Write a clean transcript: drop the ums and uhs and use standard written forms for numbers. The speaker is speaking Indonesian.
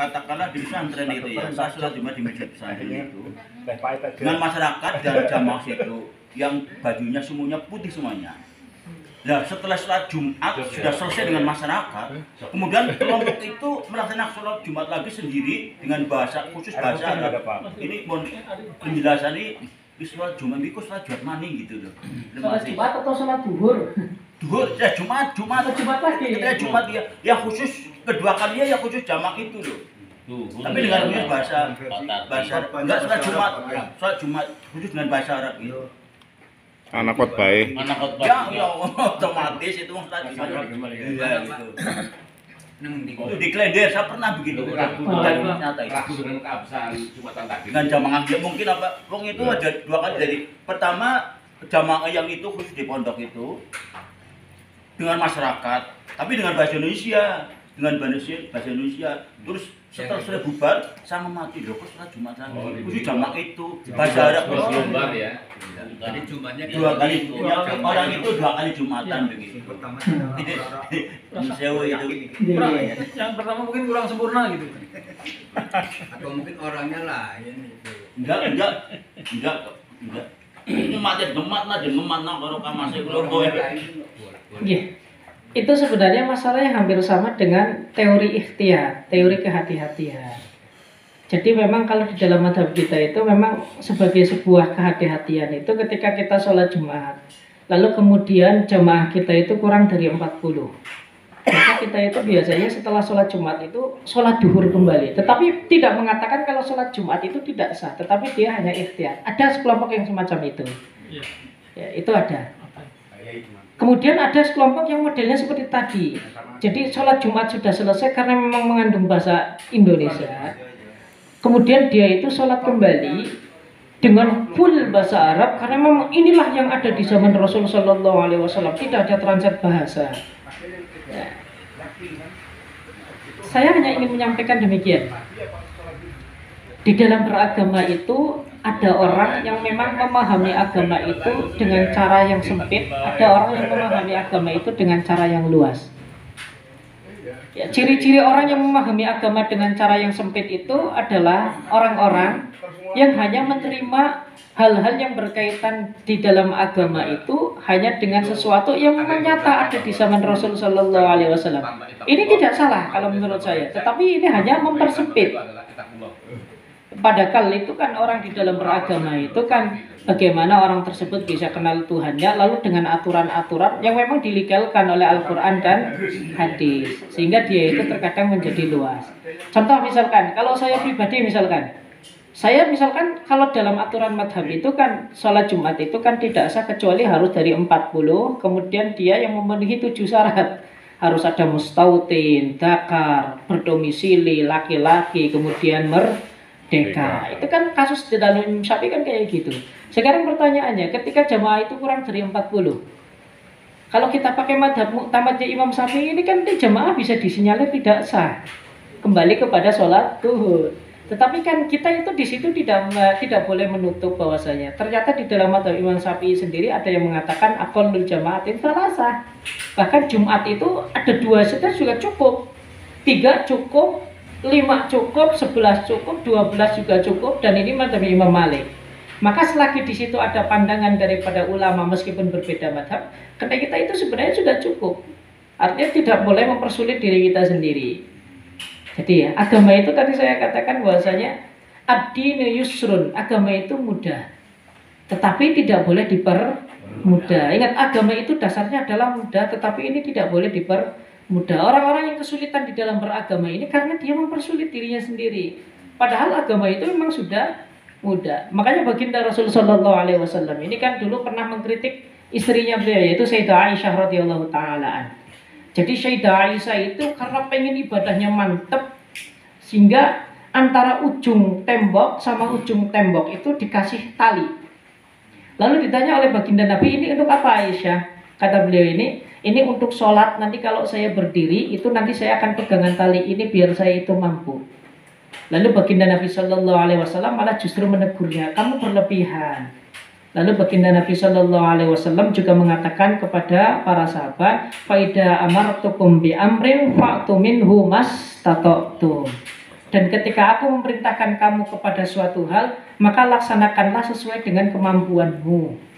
katakanlah di pesantren itu ya, saya sholat Jumat di masjid pesantren itu dengan masyarakat dan jamaah itu yang bajunya semuanya putih semuanya. Nah, setelah sholat Jumat sudah selesai dengan masyarakat, kemudian kelompok itu melaksanakan sholat Jumat lagi sendiri dengan bahasa khusus bahasa Arab. Ini mohon penjelasan ini sholat Jumat itu sholat Jumat maning gitu loh. Sholat Jumat atau sholat duhur? Duhur, ya Jumat lagi. Ketika Jumat dia, yang khusus kedua kalinya yang khusus jamak itu loh. Tapi dengan khusus bahasa enggak sholat Jumat khusus dengan bahasa Arab itu. Anak khotbah. Ya otomatis itu sholat Jumat. Iya gitu. Itu di Klender saya pernah begitu. Dan nyata itu. Dengan jamaah dia mungkin apa? Wong itu ada dua kali dari pertama jamaah yang itu khusus di pondok itu dengan masyarakat, tapi dengan bahasa Indonesia, bahasa Indonesia. Terus setelah sudah bubar, saya mati loh, kok sholat Jumat lagi. Khusus jamaah itu bahasa Arab bubar ya. Jadi Jumatnya dua kali. Orang itu dua kali Jumatan begitu. Pertama sewa itu. Yang pertama mungkin kurang sempurna gitu. Atau mungkin orangnya lain itu. Enggak. Umatnya gemat nah baru kamase kelompok. Iya. Itu sebenarnya masalah yang hampir sama dengan teori ikhtiyat, teori kehati-hatian. Jadi memang kalau di dalam madhab kita itu memang sebagai sebuah kehati-hatian itu ketika kita sholat Jumat, lalu kemudian jamaah kita itu kurang dari 40. Maka kita itu biasanya setelah sholat Jumat itu sholat duhur kembali. Tetapi tidak mengatakan kalau sholat Jumat itu tidak sah, tetapi dia hanya ikhtiyat. Ada sekelompok yang semacam itu. Ya, itu ada. Kemudian ada sekelompok yang modelnya seperti tadi. Jadi sholat Jumat sudah selesai karena memang mengandung bahasa Indonesia. Kemudian dia itu sholat kembali dengan full bahasa Arab karena memang inilah yang ada di zaman Rasul Shallallahu Alaihi Wasallam. Tidak ada translate bahasa. Ya. Saya hanya ingin menyampaikan demikian. Di dalam beragama itu ada orang yang memang memahami agama itu dengan cara yang sempit, ada orang yang memahami agama itu dengan cara yang luas. Ya, ciri-ciri orang yang memahami agama dengan cara yang sempit itu adalah orang-orang yang hanya menerima hal-hal yang berkaitan di dalam agama itu hanya dengan sesuatu yang memang nyata ada di zaman Rasul Shallallahu Alaihi Wasallam. Ini tidak salah kalau menurut saya, tetapi ini hanya mempersempit. Padahal itu kan orang di dalam beragama itu kan bagaimana orang tersebut bisa kenal Tuhannya lalu dengan aturan-aturan yang memang dilegalkan oleh Al-Quran dan hadis sehingga dia itu terkadang menjadi luas. Contoh misalkan kalau saya pribadi saya misalkan kalau dalam aturan madhab itu kan sholat Jumat itu kan tidak sah kecuali harus dari 40, kemudian dia yang memenuhi 7 syarat. Harus ada mustautin, dakar, berdomisili, laki-laki, kemudian merdeka. Itu kan kasus di dalam Imam Syafi'i kan kayak gitu. Sekarang pertanyaannya, ketika jamaah itu kurang dari 40, kalau kita pakai madhab muktamadnya Imam Syafi'i ini kan jamaah bisa disinyalir tidak sah, kembali kepada sholat duhur. Tetapi kan kita itu di situ tidak boleh menutup bahwasanya ternyata di dalam madhab Imam Syafi'i sendiri ada yang mengatakan aqallul jamaatin salasah. Bahkan Jumat itu ada 2 saja juga cukup, 3 cukup, 5 cukup, 11 cukup, 12 juga cukup, dan ini madhab Imam Malik. Maka selagi di situ ada pandangan daripada ulama meskipun berbeda madhab, karena kita itu sebenarnya sudah cukup. Artinya tidak boleh mempersulit diri kita sendiri. Jadi ya, agama itu tadi saya katakan bahwasanya ad-dinu yusrun, agama itu mudah. Tetapi tidak boleh dipermudah. Ingat, agama itu dasarnya adalah mudah, tetapi ini tidak boleh dipermudah. Orang-orang yang kesulitan di dalam beragama ini karena dia mempersulit dirinya sendiri. Padahal agama itu memang sudah mudah. Makanya baginda Rasul Shallallahu Alaihi Wasallam ini kan dulu pernah mengkritik istrinya beliau, yaitu Sayyidah Aisyah radhiyallahu taala. Jadi Sayyidah Aisyah itu karena pengen ibadahnya mantep, sehingga antara ujung tembok sama ujung tembok itu dikasih tali. Lalu ditanya oleh baginda Nabi, ini untuk apa Aisyah? Kata beliau, ini untuk sholat. Nanti kalau saya berdiri itu nanti saya akan pegangan tali ini biar saya itu mampu. Lalu baginda Nabi Shallallahu Alaihi Wasallam malah justru menegurnya, kamu berlebihan. Lalu baginda Nabi Shallallahu Alaihi Wasallam juga mengatakan kepada para sahabat, faida amartukum bi amrin fa'tu minhu mastata'tum. Dan ketika aku memerintahkan kamu kepada suatu hal, maka laksanakanlah sesuai dengan kemampuanmu.